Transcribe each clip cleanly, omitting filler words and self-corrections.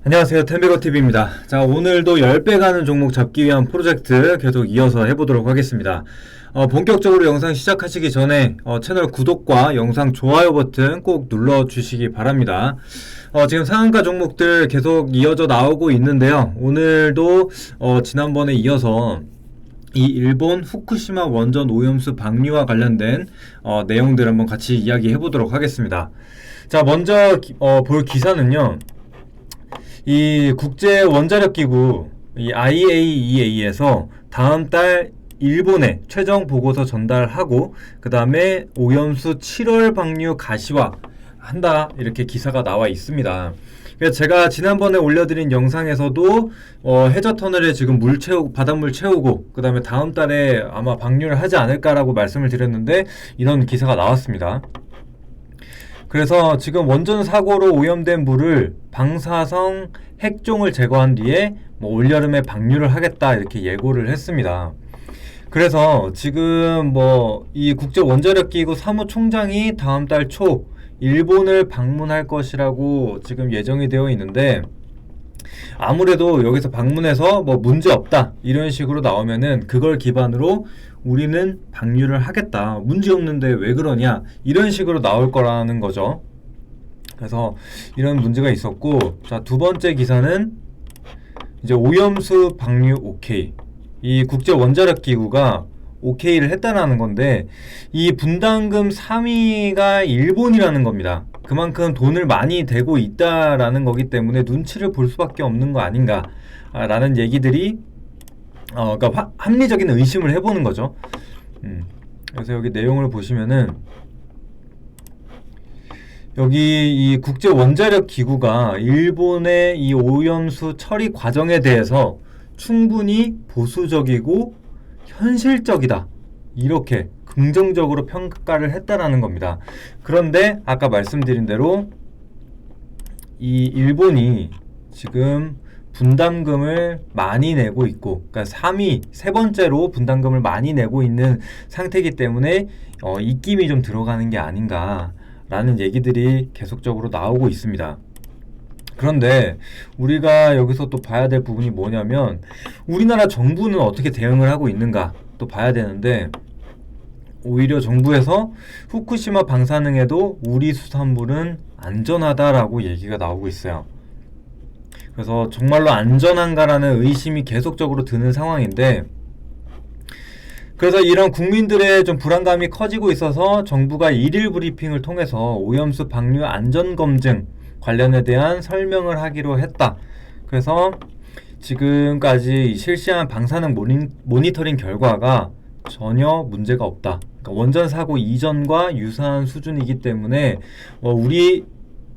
안녕하세요. 템베거TV입니다. 자, 오늘도 10배 가는 종목 잡기 위한 프로젝트 계속 이어서 해보도록 하겠습니다. 본격적으로 영상 시작하시기 전에 채널 구독과 영상 좋아요 버튼 꼭 눌러주시기 바랍니다. 지금 상한가 종목들 계속 이어져 나오고 있는데요. 오늘도 지난번에 이어서 이 일본 후쿠시마 원전 오염수 방류와 관련된 내용들 한번 같이 이야기해 보도록 하겠습니다. 자, 먼저 볼 기사는요. 이 국제 원자력 기구 이 IAEA에서 다음 달 일본에 최종 보고서 전달하고 그 다음에 오염수 7월 방류 가시화 한다 이렇게 기사가 나와 있습니다. 그래서 제가 지난번에 올려드린 영상에서도 해저 터널에 지금 바닷물 채우고 그 다음에 다음 달에 아마 방류를 하지 않을까라고 말씀을 드렸는데 이런 기사가 나왔습니다. 그래서 지금 원전 사고로 오염된 물을 방사성 핵종을 제거한 뒤에 올여름에 방류를 하겠다 이렇게 예고를 했습니다. 그래서 지금 이 국제원자력기구 사무총장이 다음 달 초 일본을 방문할 것이라고 지금 예정이 되어 있는데, 아무래도 여기서 방문해서 문제 없다 이런 식으로 나오면은 그걸 기반으로 우리는 방류를 하겠다, 문제 없는데 왜 그러냐 이런 식으로 나올 거라는 거죠. 그래서 이런 문제가 있었고, 자, 두 번째 기사는 이제 오염수 방류 오케이, 이 국제 원자력 기구가 오케이를 했다라는 건데, 이 분담금 3위가 일본이라는 겁니다. 그만큼 돈을 많이 대고 있다라는 거기 때문에 눈치를 볼 수밖에 없는 거 아닌가 라는 얘기들이 그러니까 합리적인 의심을 해보는 거죠. 그래서 여기 내용을 보시면은 여기 이 국제 원자력 기구가 일본의 이 오염수 처리 과정에 대해서 충분히 보수적이고 현실적이다 이렇게 긍정적으로 평가를 했다라는 겁니다. 그런데 아까 말씀드린 대로 이 일본이 지금 분담금을 많이 내고 있고, 그러니까 3위, 세 번째로 분담금을 많이 내고 있는 상태이기 때문에 입김이 좀 들어가는 게 아닌가라는 얘기들이 계속적으로 나오고 있습니다. 그런데 우리가 여기서 또 봐야 될 부분이 뭐냐면, 우리나라 정부는 어떻게 대응을 하고 있는가 또 봐야 되는데, 오히려 정부에서 후쿠시마 방사능에도 우리 수산물은 안전하다라고 얘기가 나오고 있어요. 그래서 정말로 안전한가라는 의심이 계속적으로 드는 상황인데, 그래서 이런 국민들의 좀 불안감이 커지고 있어서 정부가 일일 브리핑을 통해서 오염수 방류 안전검증 관련에 대한 설명을 하기로 했다. 그래서 지금까지 실시한 방사능 모니터링 결과가 전혀 문제가 없다. 그러니까 원전 사고 이전과 유사한 수준이기 때문에 우리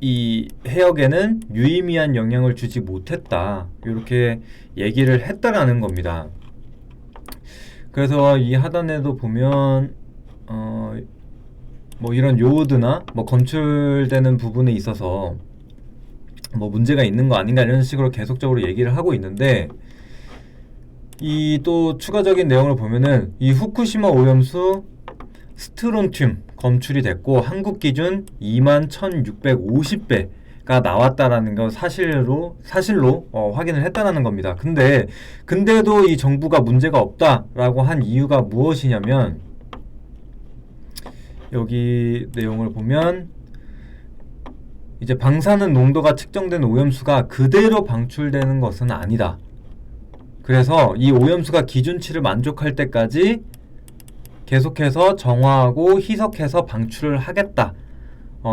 이 해역에는 유의미한 영향을 주지 못했다 이렇게 얘기를 했다라는 겁니다. 그래서 이 하단에도 보면 이런 요오드나 검출되는 부분에 있어서 문제가 있는 거 아닌가 이런 식으로 계속적으로 얘기를 하고 있는데, 이 또 추가적인 내용을 보면은 이 후쿠시마 오염수 스트론튬 검출이 됐고 한국 기준 21,650배가 나왔다라는 건 사실로 확인을 했다라는 겁니다. 근데도 이 정부가 문제가 없다라고 한 이유가 무엇이냐면, 여기 내용을 보면 이제 방사능 농도가 측정된 오염수가 그대로 방출되는 것은 아니다. 그래서 이 오염수가 기준치를 만족할 때까지 계속해서 정화하고 희석해서 방출을 하겠다.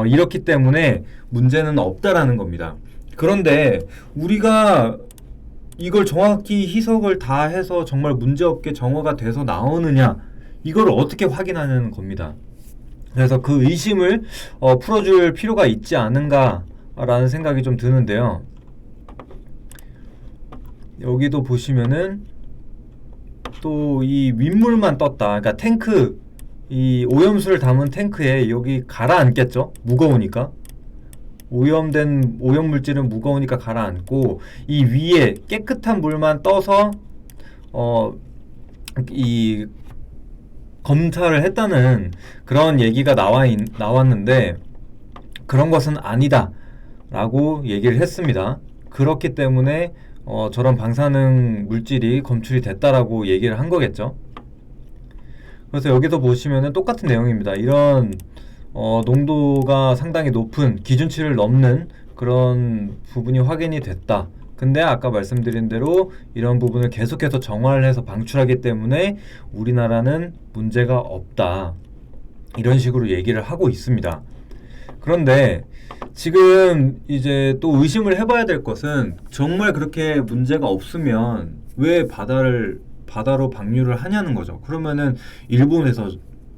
이렇기 때문에 문제는 없다라는 겁니다. 그런데 우리가 이걸 정확히 희석을 다 해서 정말 문제없게 정화가 돼서 나오느냐, 이걸 어떻게 확인하는 겁니다. 그래서 그 의심을 풀어줄 필요가 있지 않은가라는 생각이 좀 드는데요. 여기도 보시면은 또 이 윗물만 떴다. 그러니까 탱크, 이 오염수를 담은 탱크에 여기 가라앉겠죠? 무거우니까. 오염물질은 무거우니까 가라앉고, 이 위에 깨끗한 물만 떠서 이 검사를 했다는 그런 얘기가 나왔는데, 그런 것은 아니다 라고 얘기를 했습니다. 그렇기 때문에 저런 방사능 물질이 검출이 됐다라고 얘기를 한 거겠죠. 그래서 여기서 보시면은 똑같은 내용입니다. 이런 농도가 상당히 높은 기준치를 넘는 그런 부분이 확인이 됐다. 근데 아까 말씀드린 대로 이런 부분을 계속해서 정화를 해서 방출하기 때문에 우리나라는 문제가 없다. 이런 식으로 얘기를 하고 있습니다. 그런데 지금 이제 또 의심을 해봐야 될 것은 정말 그렇게 문제가 없으면 왜 바다로 방류를 하냐는 거죠. 그러면은 일본에서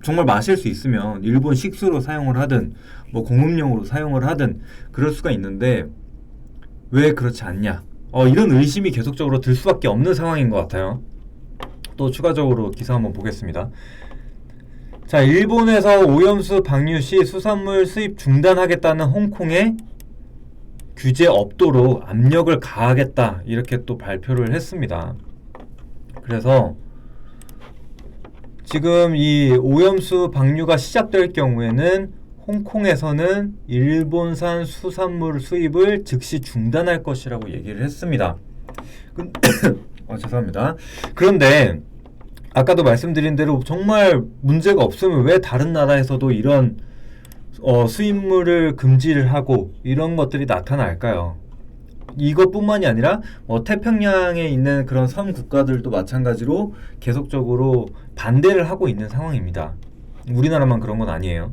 정말 마실 수 있으면 일본 식수로 사용을 하든 뭐 공업용으로 사용을 하든 그럴 수가 있는데 왜 그렇지 않냐? 이런 의심이 계속적으로 들 수밖에 없는 상황인 것 같아요. 또 추가적으로 기사 한번 보겠습니다. 자, 일본에서 오염수 방류 시 수산물 수입 중단하겠다는 홍콩에 규제 없도록 압력을 가하겠다 이렇게 또 발표를 했습니다. 그래서 지금 이 오염수 방류가 시작될 경우에는 홍콩에서는 일본산 수산물 수입을 즉시 중단할 것이라고 얘기를 했습니다. 죄송합니다. 그런데 아까도 말씀드린 대로 정말 문제가 없으면 왜 다른 나라에서도 이런 수입물을 금지를 하고 이런 것들이 나타날까요? 이것뿐만이 아니라 태평양에 있는 그런 섬 국가들도 마찬가지로 계속적으로 반대를 하고 있는 상황입니다. 우리나라만 그런 건 아니에요.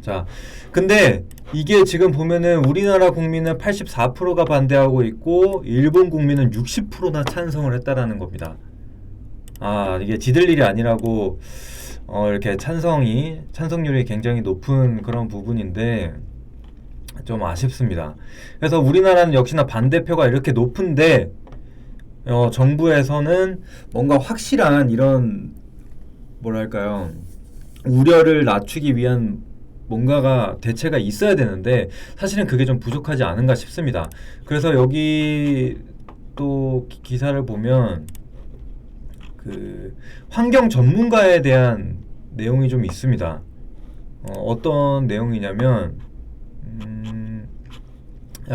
자, 근데 이게 지금 보면은 우리나라 국민은 84%가 반대하고 있고 일본 국민은 60%나 찬성을 했다라는 겁니다. 이게 지들 일이 아니라고 이렇게 찬성률이 굉장히 높은 그런 부분인데 좀 아쉽습니다. 그래서 우리나라는 역시나 반대표가 이렇게 높은데 정부에서는 뭔가 확실한 이런 뭐랄까요 우려를 낮추기 위한 뭔가가 대체가 있어야 되는데 사실은 그게 좀 부족하지 않은가 싶습니다. 그래서 여기 또 기사를 보면 그 환경 전문가에 대한 내용이 좀 있습니다. 어떤 내용이냐면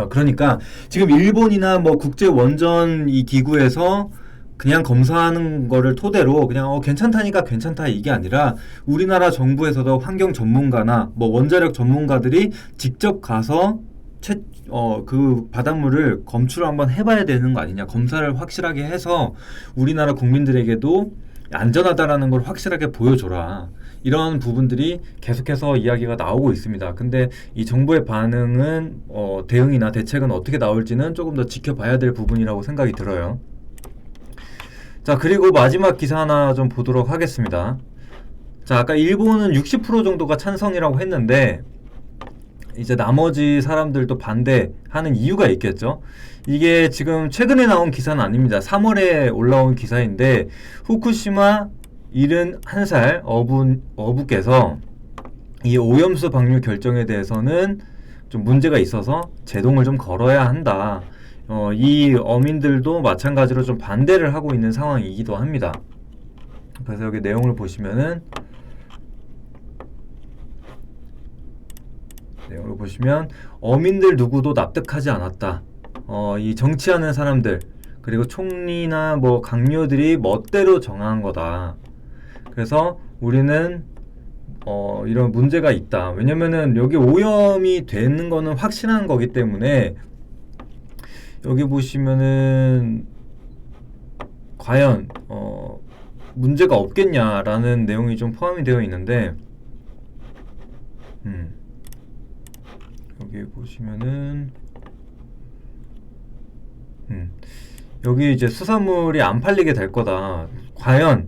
그러니까 지금 일본이나 뭐 국제 원전 이 기구에서 그냥 검사하는 거를 토대로 그냥 괜찮다니까 괜찮다 이게 아니라 우리나라 정부에서도 환경 전문가나 뭐 원자력 전문가들이 직접 가서 그 바닷물을 검출을 한번 해봐야 되는 거 아니냐. 검사를 확실하게 해서 우리나라 국민들에게도 안전하다라는 걸 확실하게 보여줘라. 이런 부분들이 계속해서 이야기가 나오고 있습니다. 근데 이 정부의 반응은 대응이나 대책은 어떻게 나올지는 조금 더 지켜봐야 될 부분이라고 생각이 들어요. 자, 그리고 마지막 기사 하나 좀 보도록 하겠습니다. 자, 아까 일본은 60% 정도가 찬성이라고 했는데 이제 나머지 사람들도 반대하는 이유가 있겠죠. 이게 지금 최근에 나온 기사는 아닙니다. 3월에 올라온 기사인데 후쿠시마 71살 어부께서 이 오염수 방류 결정에 대해서는 좀 문제가 있어서 제동을 좀 걸어야 한다. 이 어민들도 마찬가지로 좀 반대를 하고 있는 상황이기도 합니다. 그래서 여기 내용을 보시면 어민들 누구도 납득하지 않았다. 이 정치하는 사람들 그리고 총리나 뭐 강요들이 멋대로 정한 거다. 그래서 우리는 이런 문제가 있다. 왜냐면은 여기 오염이 되는 거는 확실한 거기 때문에 여기 보시면은 과연 문제가 없겠냐라는 내용이 좀 포함이 되어 있는데 여기 보시면은 여기 이제 수산물이 안 팔리게 될 거다. 과연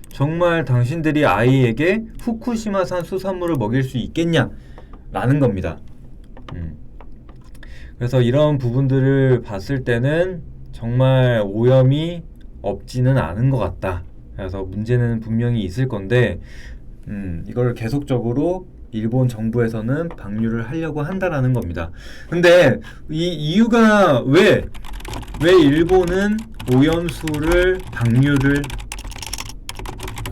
정말 당신들이 아이에게 후쿠시마산 수산물을 먹일 수 있겠냐? 라는 겁니다. 그래서 이런 부분들을 봤을 때는 정말 오염이 없지는 않은 것 같다. 그래서 문제는 분명히 있을 건데 이걸 계속적으로 일본 정부에서는 방류를 하려고 한다라는 겁니다. 근데 이 이유가 왜 일본은 오염수를 방류를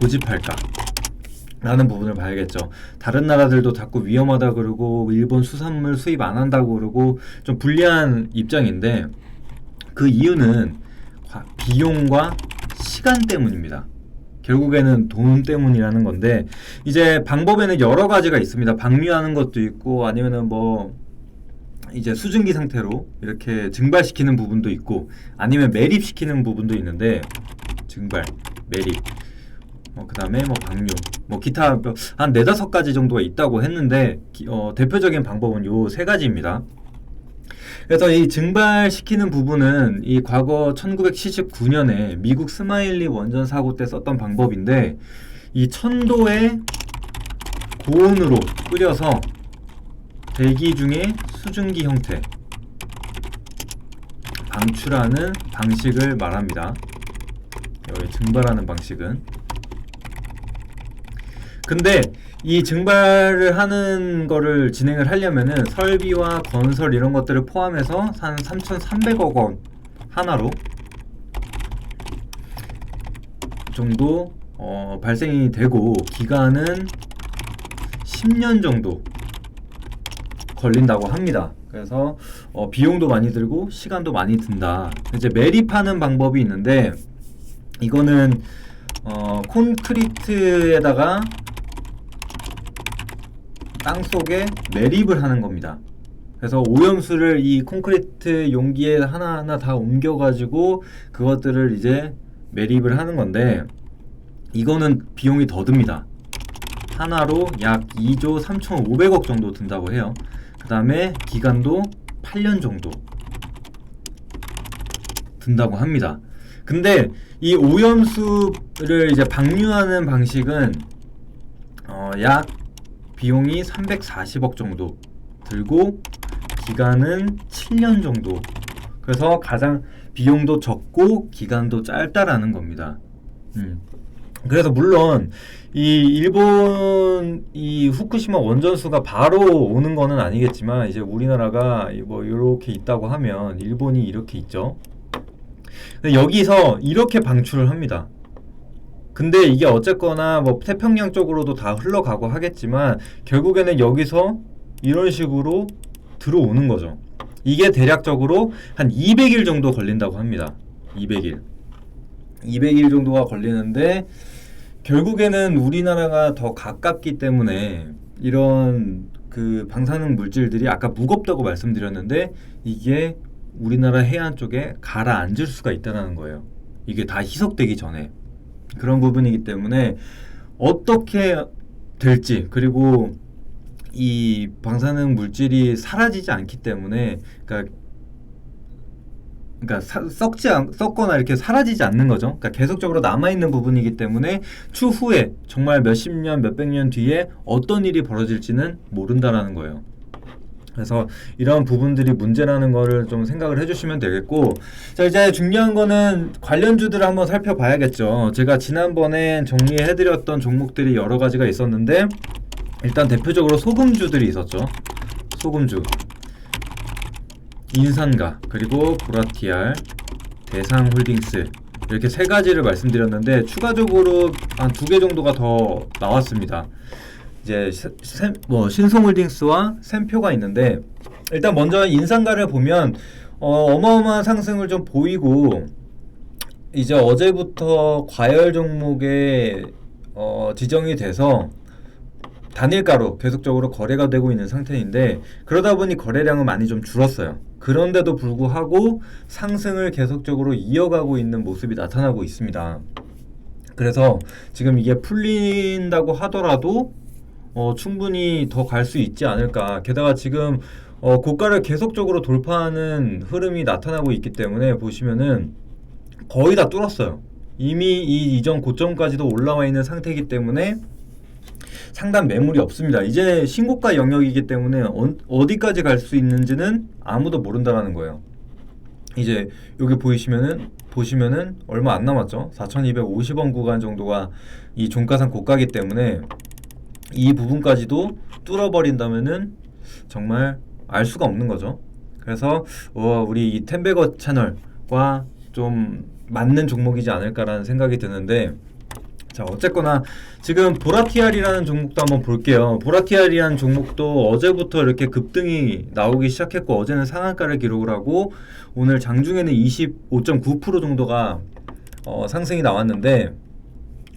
고집할까? 라는 부분을 봐야겠죠. 다른 나라들도 자꾸 위험하다 그러고 일본 수산물 수입 안 한다고 그러고 좀 불리한 입장인데, 그 이유는 비용과 시간 때문입니다. 결국에는 돈 때문이라는 건데, 이제 방법에는 여러 가지가 있습니다. 방류하는 것도 있고, 아니면은 뭐 이제 수증기 상태로 이렇게 증발시키는 부분도 있고, 아니면 매립시키는 부분도 있는데, 증발, 매립, 그 다음에 뭐 방류, 뭐 기타 한 네다섯 가지 정도가 있다고 했는데, 대표적인 방법은 요 세 가지입니다. 그래서 이 증발시키는 부분은 이 과거 1979년에 미국 스마일리 원전 사고 때 썼던 방법인데, 이 1000도의 고온으로 끓여서 대기 중에 수증기 형태 방출하는 방식을 말합니다. 여기 증발하는 방식은. 근데 이 증발을 하는 거를 진행을 하려면은 설비와 건설 이런 것들을 포함해서 한 3,300억 원 하나로 정도 발생이 되고, 기간은 10년 정도 걸린다고 합니다. 그래서 비용도 많이 들고 시간도 많이 든다. 이제 매립하는 방법이 있는데, 이거는 콘크리트에다가 땅 속에 매립을 하는 겁니다. 그래서 오염수를 이 콘크리트 용기에 하나하나 다 옮겨가지고 그것들을 이제 매립을 하는 건데, 이거는 비용이 더 듭니다. 하나로 약 2조 3,500억 정도 든다고 해요. 그 다음에 기간도 8년 정도 든다고 합니다. 근데 이 오염수를 이제 방류하는 방식은 약 비용이 340억 정도 들고 기간은 7년 정도. 그래서 가장 비용도 적고 기간도 짧다라는 겁니다. 그래서 물론 이 일본 이 후쿠시마 원전수가 바로 오는 거는 아니겠지만, 이제 우리나라가 뭐 이렇게 있다고 하면 일본이 이렇게 있죠. 근데 여기서 이렇게 방출을 합니다. 근데 이게 어쨌거나 뭐 태평양 쪽으로도 다 흘러가고 하겠지만, 결국에는 여기서 이런 식으로 들어오는 거죠. 이게 대략적으로 한 200일 정도 걸린다고 합니다. 200일 정도가 걸리는데, 결국에는 우리나라가 더 가깝기 때문에 이런 그 방사능 물질들이 아까 무겁다고 말씀드렸는데, 이게 우리나라 해안 쪽에 가라앉을 수가 있다는 거예요. 이게 다 희석되기 전에. 그런 부분이기 때문에 어떻게 될지, 그리고 이 방사능 물질이 사라지지 않기 때문에, 그러니까 썩거나 이렇게 사라지지 않는 거죠. 그러니까 계속적으로 남아있는 부분이기 때문에 추후에 정말 몇십 년, 몇백 년 뒤에 어떤 일이 벌어질지는 모른다라는 거예요. 그래서 이런 부분들이 문제라는 거를 좀 생각을 해주시면 되겠고, 자, 이제 중요한 거는 관련주들을 한번 살펴봐야겠죠. 제가 지난번에 정리해드렸던 종목들이 여러 가지가 있었는데, 일단 대표적으로 소금주들이 있었죠. 소금주, 인산가, 그리고 보라티알, 대상홀딩스, 이렇게 세 가지를 말씀드렸는데, 추가적으로 한 2개 정도가 더 나왔습니다. 이제 신성홀딩스와 샘표가 있는데, 일단 먼저 인산가를 보면 어마어마한 상승을 좀 보이고, 이제 어제부터 과열 종목에 지정이 돼서 단일가로 계속적으로 거래가 되고 있는 상태인데, 그러다 보니 거래량은 많이 좀 줄었어요. 그런데도 불구하고 상승을 계속적으로 이어가고 있는 모습이 나타나고 있습니다. 그래서 지금 이게 풀린다고 하더라도 충분히 더 갈 수 있지 않을까. 게다가 지금 고가를 계속적으로 돌파하는 흐름이 나타나고 있기 때문에, 보시면은 거의 다 뚫었어요. 이미 이 이전 고점까지도 올라와 있는 상태이기 때문에 상단 매물이 없습니다. 이제 신고가 영역이기 때문에 어디까지 갈 수 있는지는 아무도 모른다라는 거예요. 이제 여기 보시면은 얼마 안 남았죠. 4,250원 구간 정도가 이 종가상 고가기 때문에, 이 부분까지도 뚫어버린다면은 정말 알 수가 없는 거죠. 그래서 우리 이 텐베거 채널과 좀 맞는 종목이지 않을까라는 생각이 드는데, 자, 어쨌거나 지금 보라티알이라는 종목도 한번 볼게요. 보라티알이라는 종목도 어제부터 이렇게 급등이 나오기 시작했고, 어제는 상한가를 기록을 하고 오늘 장중에는 25.9% 정도가 상승이 나왔는데,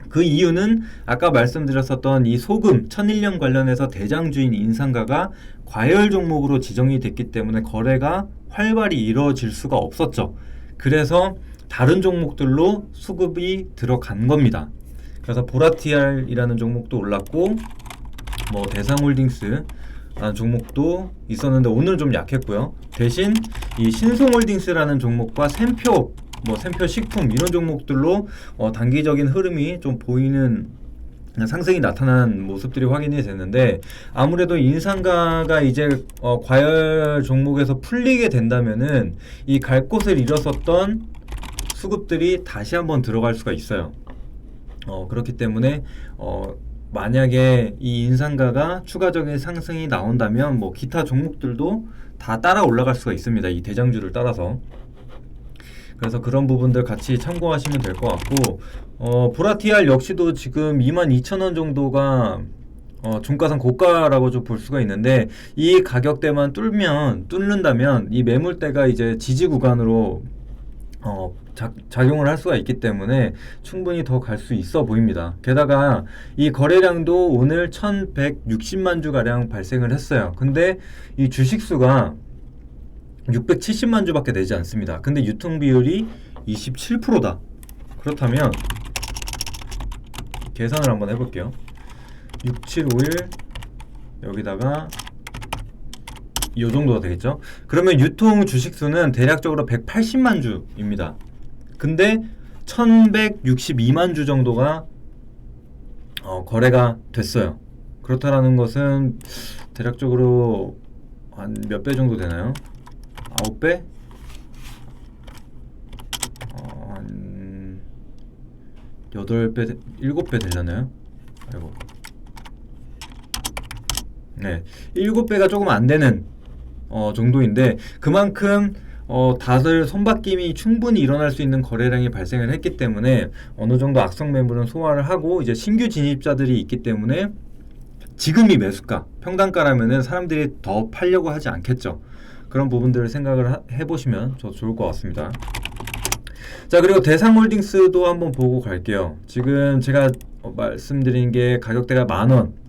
그 이유는 아까 말씀드렸었던 이 소금 천일염 관련해서 대장주인 인상가가 과열 종목으로 지정이 됐기 때문에 거래가 활발히 이루어질 수가 없었죠. 그래서 다른 종목들로 수급이 들어간 겁니다. 그래서 보라티알이라는 종목도 올랐고, 뭐 대상홀딩스라는 종목도 있었는데 오늘은 좀 약했고요. 대신 이 신송홀딩스라는 종목과 샘표, 뭐 샘표 식품 이런 종목들로 단기적인 흐름이 좀 보이는 상승이 나타난 모습들이 확인이 됐는데, 아무래도 인상가가 이제 과열 종목에서 풀리게 된다면은 이 갈 곳을 잃었었던 수급들이 다시 한번 들어갈 수가 있어요. 그렇기 때문에 만약에 이 인상가가 추가적인 상승이 나온다면 뭐 기타 종목들도 다 따라 올라갈 수가 있습니다. 이 대장주를 따라서. 그래서 그런 부분들 같이 참고하시면 될 것 같고, 보라티알 역시도 지금 22,000원 정도가 종가상 고가라고 좀 볼 수가 있는데, 이 가격대만 뚫는다면 이 매물대가 이제 지지 구간으로 작용을 할 수가 있기 때문에 충분히 더 갈 수 있어 보입니다. 게다가 이 거래량도 오늘 1160만 주가량 발생을 했어요. 근데 이 주식수가 670만 주밖에 되지 않습니다. 근데 유통 비율이 27%다. 그렇다면 계산을 한번 해볼게요. 6,751 여기다가 이 정도가 되겠죠. 그러면 유통 주식수는 대략적으로 180만 주입니다. 근데 1162만 주 정도가 거래가 됐어요. 그렇다라는 것은 대략적으로 한 몇 배 정도 되나요? 9배? 한 8배, 7배 되려나요? 아이고. 네, 7배가 조금 안 되는 정도인데, 그만큼 다들 손바뀜이 충분히 일어날 수 있는 거래량이 발생을 했기 때문에 어느 정도 악성 매물은 소화를 하고, 이제 신규 진입자들이 있기 때문에 지금이 매수가, 평단가라면은 사람들이 더 팔려고 하지 않겠죠. 그런 부분들을 생각을 해보시면 좋을 것 같습니다. 자, 그리고 대상홀딩스도 한번 보고 갈게요. 지금 제가 말씀드린 게 가격대가 10,000원,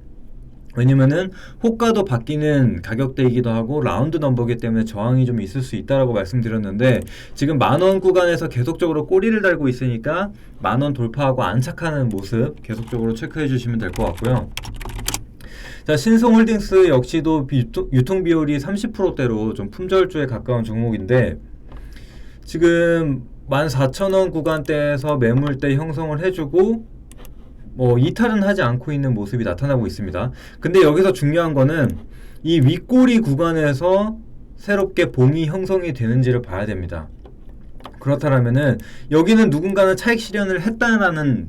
왜냐면은 호가도 바뀌는 가격대이기도 하고 라운드 넘버이기 때문에 저항이 좀 있을 수 있다라고 말씀드렸는데, 지금 10,000원 구간에서 계속적으로 꼬리를 달고 있으니까 10,000원 돌파하고 안착하는 모습 계속적으로 체크해 주시면 될 것 같고요. 자, 신송홀딩스 역시도 유통 비율이 30%대로 좀 품절주에 가까운 종목인데, 지금 14,000원 구간대에서 매물대 형성을 해주고 뭐 이탈은 하지 않고 있는 모습이 나타나고 있습니다. 근데 여기서 중요한 거는 이 윗꼬리 구간에서 새롭게 봉이 형성이 되는지를 봐야 됩니다. 그렇다면은 여기는 누군가는 차익 실현을 했다라는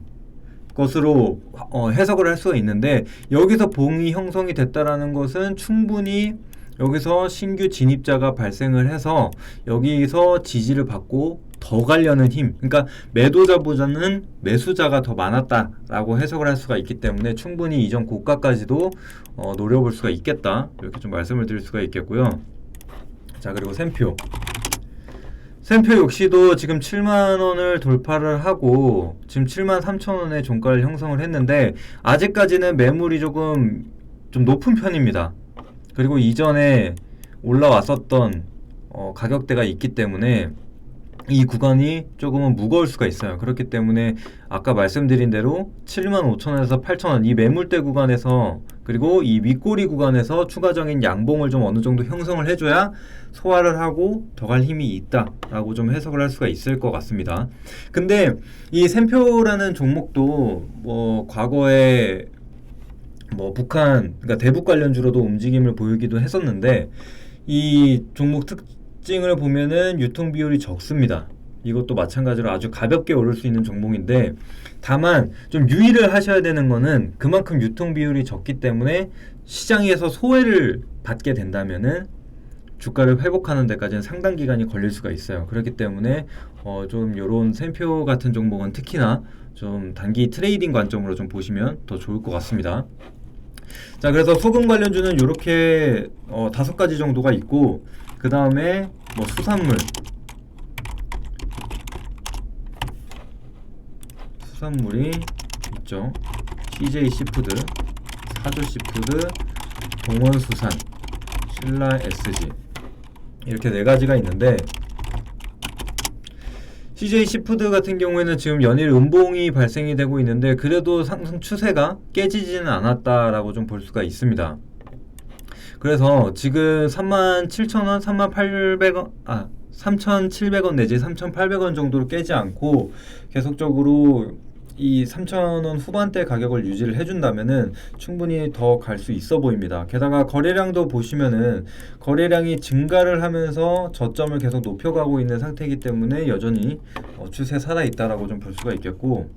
것으로 해석을 할 수가 있는데, 여기서 봉이 형성이 됐다라는 것은 충분히 여기서 신규 진입자가 발생을 해서 여기서 지지를 받고 더 가려는 힘, 그러니까 매도자보다는 매수자가 더 많았다라고 해석을 할 수가 있기 때문에 충분히 이전 고가까지도 노려볼 수가 있겠다, 이렇게 좀 말씀을 드릴 수가 있겠고요. 자, 그리고 샘표 역시도 지금 7만원을 돌파를 하고 지금 73,000원의 종가를 형성을 했는데, 아직까지는 매물이 좀 높은 편입니다. 그리고 이전에 올라왔었던 가격대가 있기 때문에 이 구간이 조금은 무거울 수가 있어요. 그렇기 때문에 아까 말씀드린 대로 75,000원에서 8,000원 이 매물대 구간에서, 그리고 이 윗꼬리 구간에서 추가적인 양봉을 좀 어느 정도 형성을 해줘야 소화를 하고 더 갈 힘이 있다라고 좀 해석을 할 수가 있을 것 같습니다. 근데 이 샘표라는 종목도 뭐 과거에 뭐 북한, 그러니까 대북 관련주로도 움직임을 보이기도 했었는데, 이 종목 특징을 보면은 유통 비율이 적습니다. 이것도 마찬가지로 아주 가볍게 오를 수 있는 종목인데, 다만 좀 유의를 하셔야 되는 거는 그만큼 유통 비율이 적기 때문에 시장에서 소외를 받게 된다면은 주가를 회복하는 데까지는 상당 기간이 걸릴 수가 있어요. 그렇기 때문에 좀 요런 샘표 같은 종목은 특히나 좀 단기 트레이딩 관점으로 좀 보시면 더 좋을 것 같습니다. 자, 그래서 소금 관련주는 이렇게 5가지 정도가 있고, 그 다음에 뭐 수산물이 있죠. CJ 시푸드, 사조 시푸드, 동원수산, 신라 SG, 이렇게 4가지가 있는데, CJ 시푸드 같은 경우에는 지금 연일 음봉이 발생이 되고 있는데, 그래도 상승 추세가 깨지지는 않았다라고 좀 볼 수가 있습니다. 그래서 지금 37,000원, 38,000원, 3,700원 내지 3,800원 정도로 깨지 않고 계속적으로 이 3,000원 후반대 가격을 유지를 해준다면은 충분히 더 갈 수 있어 보입니다. 게다가 거래량도 보시면은 거래량이 증가를 하면서 저점을 계속 높여가고 있는 상태이기 때문에 여전히 추세 살아있다라고 좀 볼 수가 있겠고,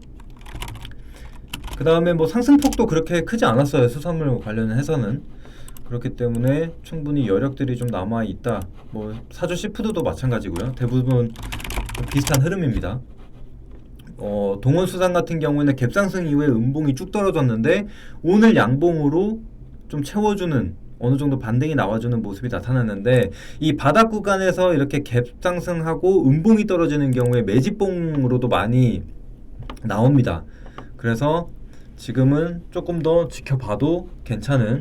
그 다음에 뭐 상승폭도 그렇게 크지 않았어요. 수산물 관련해서는. 그렇기 때문에 충분히 여력들이 좀 남아있다. 뭐 사조 시푸드도 마찬가지고요. 대부분 비슷한 흐름입니다. 동원수산 같은 경우에는 갭상승 이후에 음봉이 쭉 떨어졌는데 오늘 양봉으로 좀 채워주는, 어느 정도 반등이 나와주는 모습이 나타났는데, 이 바닥 구간에서 이렇게 갭상승하고 음봉이 떨어지는 경우에 매집봉으로도 많이 나옵니다. 그래서 지금은 조금 더 지켜봐도 괜찮은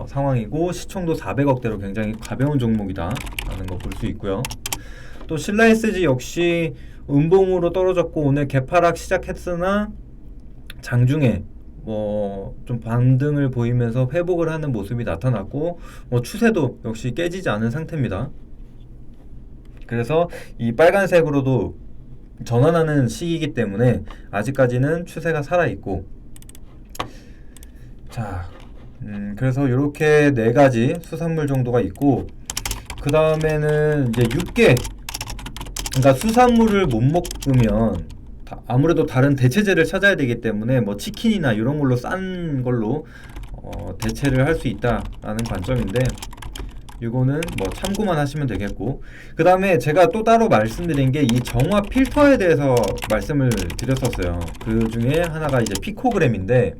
상황이고, 시총도 400억대로 굉장히 가벼운 종목이다 라는 거 볼 수 있고요. 또 신라 SG 역시 음봉으로 떨어졌고 오늘 개파락 시작했으나 장중에 뭐 좀 반등을 보이면서 회복을 하는 모습이 나타났고, 추세도 역시 깨지지 않은 상태입니다. 그래서 이 빨간색으로도 전환하는 시기이기 때문에 아직까지는 추세가 살아있고, 자, 그래서 이렇게 4가지 수산물 정도가 있고, 그 다음에는 이제 육개, 그러니까 수산물을 못 먹으면 아무래도 다른 대체제를 찾아야 되기 때문에 뭐 치킨이나 이런 걸로 싼 걸로 대체를 할 수 있다라는 관점인데, 이거는 뭐 참고만 하시면 되겠고, 그 다음에 제가 또 따로 말씀드린 게 이 정화 필터에 대해서 말씀을 드렸었어요. 그 중에 하나가 이제 피코그램인데,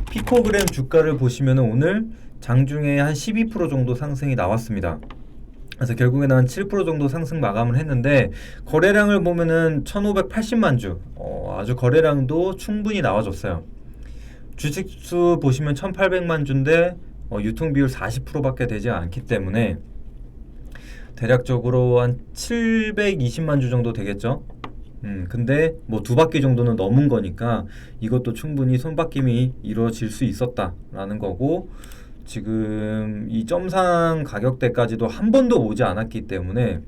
피코그램 주가를 보시면은 오늘 장중에 한 12% 정도 상승이 나왔습니다. 그래서 결국에는 한 7% 정도 상승 마감을 했는데, 거래량을 보면은 1580만 주, 아주 거래량도 충분히 나와줬어요. 주식수 보시면 1800만 주인데 유통 비율 40%밖에 되지 않기 때문에 대략적으로 한 720만 주 정도 되겠죠. 근데 뭐 2바퀴 정도는 넘은 거니까 이것도 충분히 손바뀜이 이루어질 수 있었다라는 거고, 지금 이 점상 가격대까지도 한 번도 오지 않았기 때문에,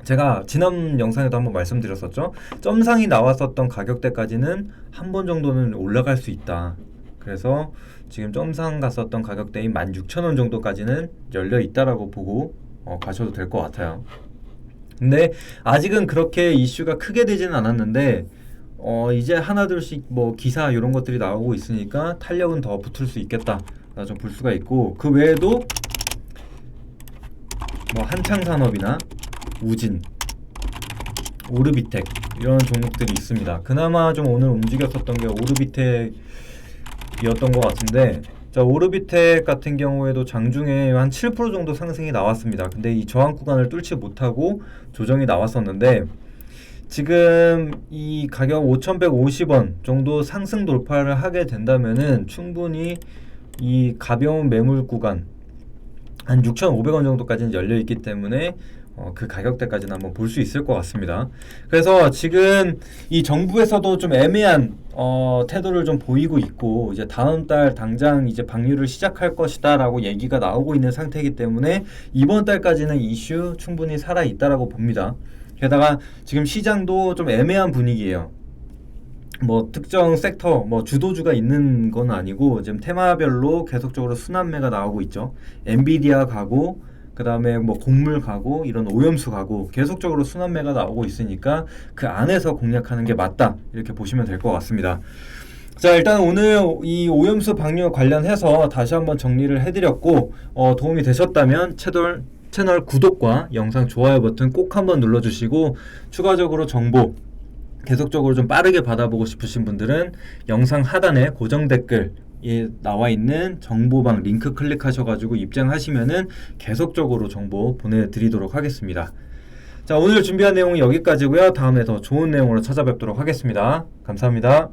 제가 지난 영상에도 한번 말씀드렸었죠. 점상이 나왔었던 가격대까지는 한 번 정도는 올라갈 수 있다. 그래서 지금 점상 갔었던 가격대인 16,000원 정도까지는 열려 있다라고 보고 가셔도 될 것 같아요. 근데 아직은 그렇게 이슈가 크게 되지는 않았는데, 이제 하나둘씩 뭐 기사 이런 것들이 나오고 있으니까 탄력은 더 붙을 수 있겠다 좀 볼 수가 있고, 그 외에도 뭐 한창산업이나 우진, 오르비텍 이런 종목들이 있습니다. 그나마 좀 오늘 움직였었던 게 오르비텍이었던 것 같은데, 자, 오르비텍 같은 경우에도 장중에 한 7% 정도 상승이 나왔습니다. 근데 이 저항 구간을 뚫지 못하고 조정이 나왔었는데, 지금 이 가격 5,150원 정도 상승 돌파를 하게 된다면은 충분히 이 가벼운 매물 구간 한 6,500원 정도까지는 열려 있기 때문에 그 가격대까지는 한번 볼 수 있을 것 같습니다. 그래서 지금 이 정부에서도 좀 애매한 태도를 좀 보이고 있고, 이제 다음 달 당장 이제 방류를 시작할 것이다라고 얘기가 나오고 있는 상태이기 때문에 이번 달까지는 이슈 충분히 살아 있다라고 봅니다. 게다가 지금 시장도 좀 애매한 분위기예요. 뭐 특정 섹터, 뭐 주도주가 있는 건 아니고 지금 테마별로 계속적으로 순환매가 나오고 있죠. 엔비디아 가고, 그 다음에 뭐 곡물 가고, 이런 오염수 가고 계속적으로 순환매가 나오고 있으니까 그 안에서 공략하는 게 맞다, 이렇게 보시면 될 것 같습니다. 자, 일단 오늘 이 오염수 방류 관련해서 다시 한번 정리를 해드렸고, 도움이 되셨다면 채널 구독과 영상 좋아요 버튼 꼭 한번 눌러주시고, 추가적으로 정보 계속적으로 좀 빠르게 받아보고 싶으신 분들은 영상 하단에 고정 댓글에 나와 있는 정보방 링크 클릭하셔가지고 입장하시면은 계속적으로 정보 보내드리도록 하겠습니다. 자, 오늘 준비한 내용은 여기까지고요. 다음에 더 좋은 내용으로 찾아뵙도록 하겠습니다. 감사합니다.